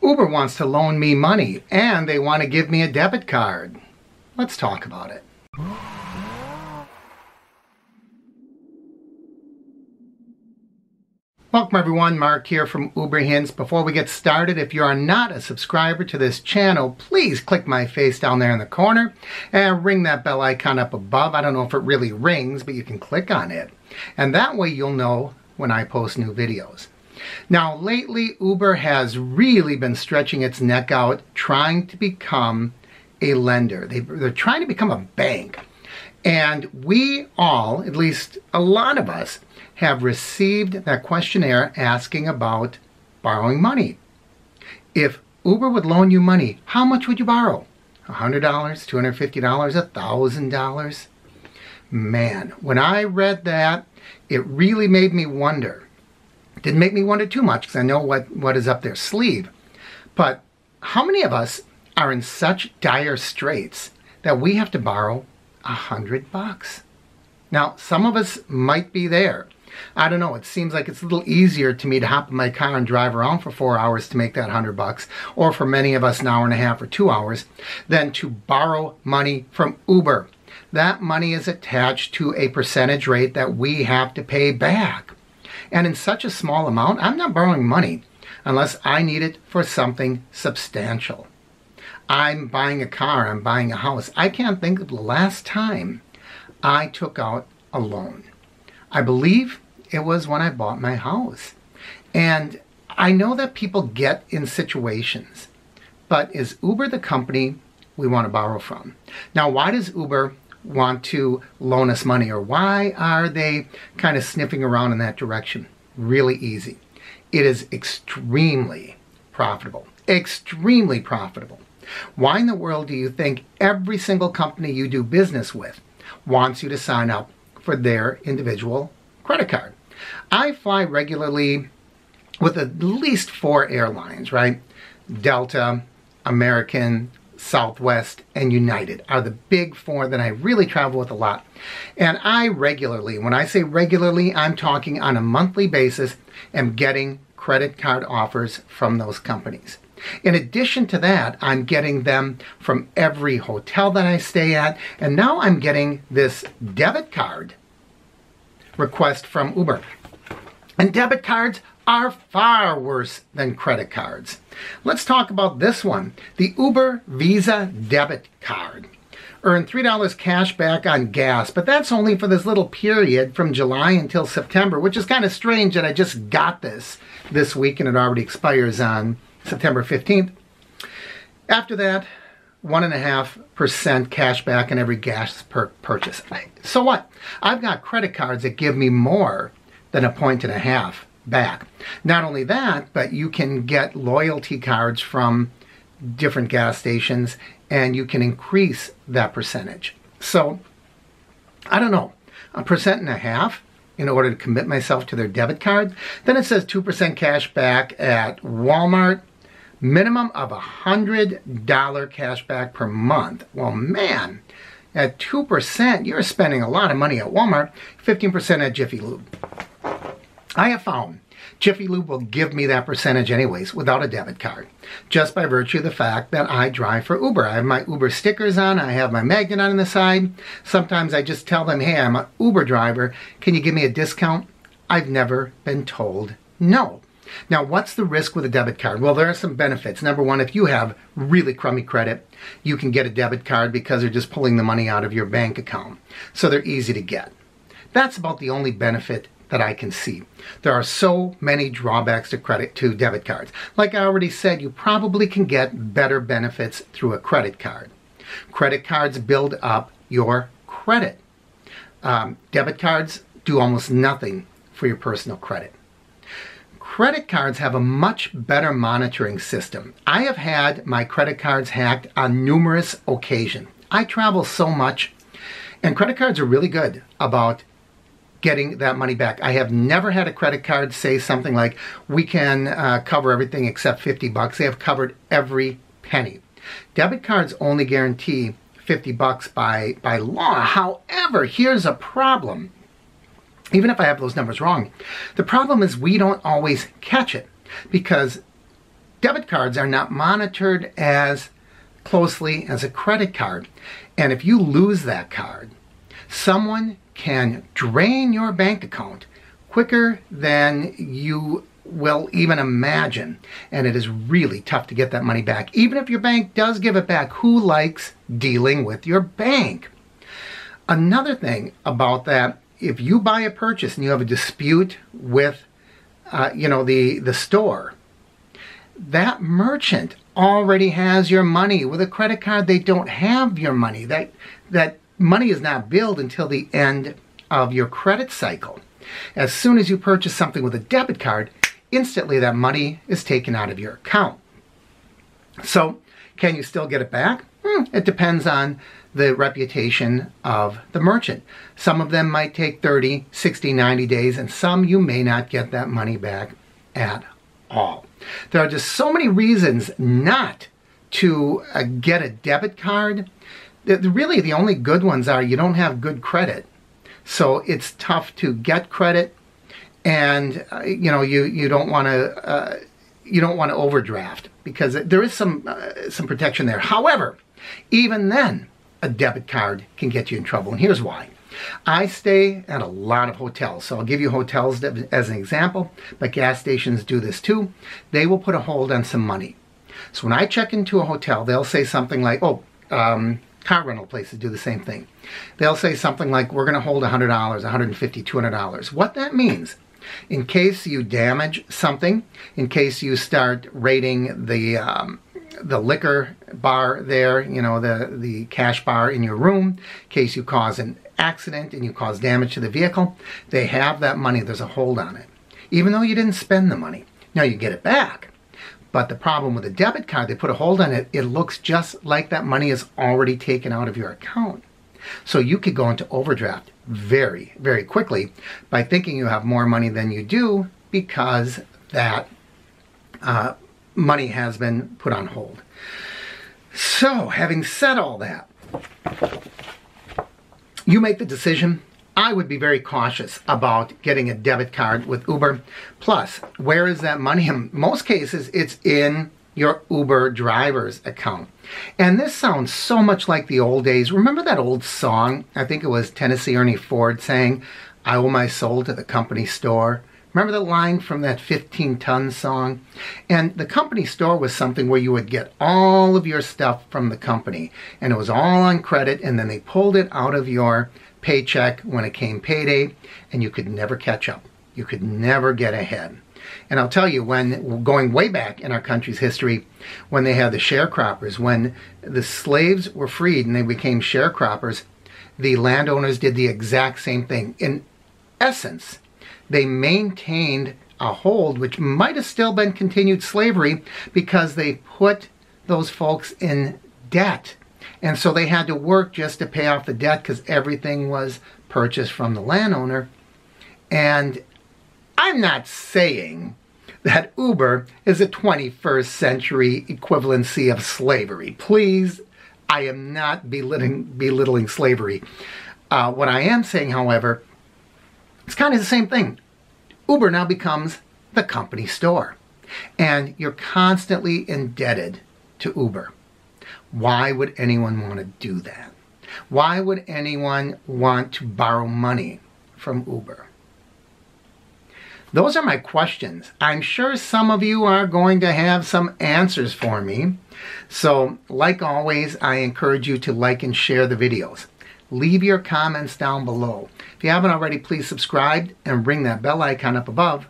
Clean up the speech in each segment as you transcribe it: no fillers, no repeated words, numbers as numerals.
Uber wants to loan me money and they want to give me a debit card. Let's talk about it. Welcome everyone, Mark here from UberHints. Before we get started, if you are not a subscriber to this channel, please click my face down there in the corner and ring that bell icon up above. I don't know if it really rings, but you can click on it. And that way you'll know when I post new videos. Now lately, Uber has really been stretching its neck out trying to become a lender. They're trying to become a bank. And we all, at least a lot of us, have received that questionnaire asking about borrowing money. If Uber would loan you money, how much would you borrow? $100, $250, $1,000? Man, when I read that, it really made me wonder. It didn't make me wonder too much because I know what is up their sleeve. But how many of us are in such dire straits that we have to borrow $100? Now, some of us might be there. I don't know, it seems like it's a little easier to me to hop in my car and drive around for 4 hours to make that $100, or for many of us an hour and a half or 2 hours, than to borrow money from Uber. That money is attached to a percentage rate that we have to pay back. And in such a small amount, I'm not borrowing money unless I need it for something substantial. I'm buying a car, I'm buying a house. I can't think of the last time I took out a loan. I believe it was when I bought my house. And I know that people get in situations, but is Uber the company we want to borrow from? Now, why does Uber want to loan us money, or why are they kind of sniffing around in that direction? Really easy. It is extremely profitable. Extremely profitable. Why in the world do you think every single company you do business with wants you to sign up for their individual credit card? I fly regularly with at least 4 airlines, right? Delta, American, Southwest, and United are the big 4 that I really travel with a lot. And I regularly, when I say regularly, I'm talking on a monthly basis, am getting credit card offers from those companies. In addition to that, I'm getting them from every hotel that I stay at, and now I'm getting this debit card request from Uber. And debit cards are far worse than credit cards. Let's talk about this one, the Uber Visa Debit Card. Earn $3 cash back on gas, but that's only for this little period from July until September, which is kind of strange that I just got this week and it already expires on September 15th. After that, 1.5% cash back on every gas purchase. So what? I've got credit cards that give me more than 1.5 back. Not only that, but you can get loyalty cards from different gas stations and you can increase that percentage. So, I don't know, 1.5% in order to commit myself to their debit card. Then it says 2% cash back at Walmart. Minimum of $100 cash back per month. Well, man, at 2%, you're spending a lot of money at Walmart. 15% at Jiffy Lube. I have found Jiffy Lube will give me that percentage anyways without a debit card, just by virtue of the fact that I drive for Uber. I have my Uber stickers on, I have my magnet on the side. Sometimes I just tell them, hey, I'm an Uber driver, can you give me a discount? I've never been told no. Now, what's the risk with a debit card? Well, there are some benefits. Number one, if you have really crummy credit, you can get a debit card because they're just pulling the money out of your bank account. So they're easy to get. That's about the only benefit that I can see. There are so many drawbacks to debit cards. Like I already said, you probably can get better benefits through a credit card. Credit cards build up your credit. Debit cards do almost nothing for your personal credit. Credit cards have a much better monitoring system. I have had my credit cards hacked on numerous occasions. I travel so much, and credit cards are really good about getting that money back. I have never had a credit card say something like, we can cover everything except $50. They have covered every penny. Debit cards only guarantee $50 by law. However, here's a problem. Even if I have those numbers wrong, the problem is we don't always catch it because debit cards are not monitored as closely as a credit card. And if you lose that card, someone can drain your bank account quicker than you will even imagine. And it is really tough to get that money back. Even if your bank does give it back, who likes dealing with your bank? Another thing about that, if you buy a purchase and you have a dispute with the store, that merchant already has your money. With a credit card, they don't have your money. That money is not billed until the end of your credit cycle. As soon as you purchase something with a debit card, instantly that money is taken out of your account. So, can you still get it back? It depends on the reputation of the merchant. Some of them might take 30, 60, 90 days, and some you may not get that money back at all. There are just so many reasons not to get a debit card. Really, the only good ones are you don't have good credit, so it's tough to get credit, and you don't want to overdraft because there is some protection there. However, even then, a debit card can get you in trouble, and here's why. I stay at a lot of hotels, so I'll give you hotels as an example, but gas stations do this too. They will put a hold on some money. So when I check into a hotel, they'll say something like, car rental places do the same thing. They'll say something like, we're going to hold $100, $150, $200. What that means, in case you damage something, in case you start raiding the liquor bar there, the cash bar in your room, in case you cause an accident and you cause damage to the vehicle, they have that money. There's a hold on it. Even though you didn't spend the money. Now you get it back. But the problem with a debit card, they put a hold on it, it looks just like that money is already taken out of your account. So you could go into overdraft very, very quickly by thinking you have more money than you do because that money has been put on hold. So, having said all that, you make the decision. I would be very cautious about getting a debit card with Uber. Plus, where is that money? In most cases, it's in your Uber driver's account. And this sounds so much like the old days. Remember that old song? I think it was Tennessee Ernie Ford saying, "I owe my soul to the company store." Remember the line from that 15-ton song? And the company store was something where you would get all of your stuff from the company. And it was all on credit, and then they pulled it out of your paycheck when it came payday, and you could never catch up. You could never get ahead. And I'll tell you, when going way back in our country's history, when they had the sharecroppers, when the slaves were freed and they became sharecroppers, the landowners did the exact same thing. In essence, they maintained a hold, which might have still been continued slavery, because they put those folks in debt. And so they had to work just to pay off the debt because everything was purchased from the landowner. And I'm not saying that Uber is a 21st century equivalency of slavery. Please, I am not belittling slavery. What I am saying, however, it's kind of the same thing. Uber now becomes the company store, and you're constantly indebted to Uber. Why would anyone want to do that? Why would anyone want to borrow money from Uber? Those are my questions. I'm sure some of you are going to have some answers for me. So, like always, I encourage you to like and share the videos. Leave your comments down below. If you haven't already, please subscribe and ring that bell icon up above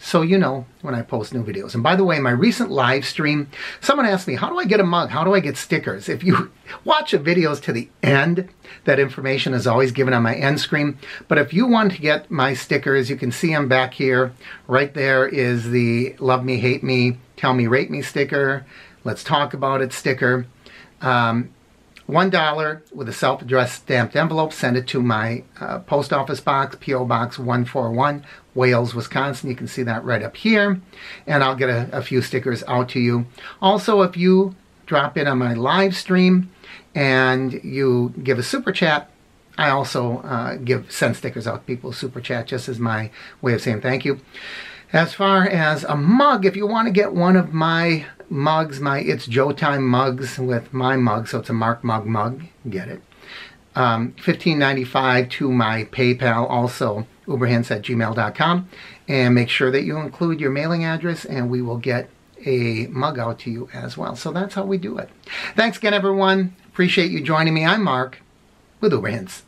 so you know when I post new videos. And by the way, my recent live stream, someone asked me, how do I get a mug? How do I get stickers? If you watch the videos to the end, that information is always given on my end screen. But if you want to get my stickers, you can see them back here. Right there is the Love Me, Hate Me, Tell Me, Rate Me sticker. Let's Talk About It sticker. $1 with a self-addressed stamped envelope. Send it to my post office box, P.O. Box 141, Wales, Wisconsin. You can see that right up here. And I'll get a few stickers out to you. Also, if you drop in on my live stream and you give a super chat, I also send stickers out to people, super chat, just as my way of saying thank you. As far as a mug, if you want to get one of my mugs, my It's Joe Time mugs with my mug, so it's a Mark mug, get it. $15.95 to my PayPal, also uberhints@gmail.com, and make sure that you include your mailing address and we will get a mug out to you as well. So that's how we do it. Thanks again, everyone. Appreciate you joining me. I'm Mark with UberHints.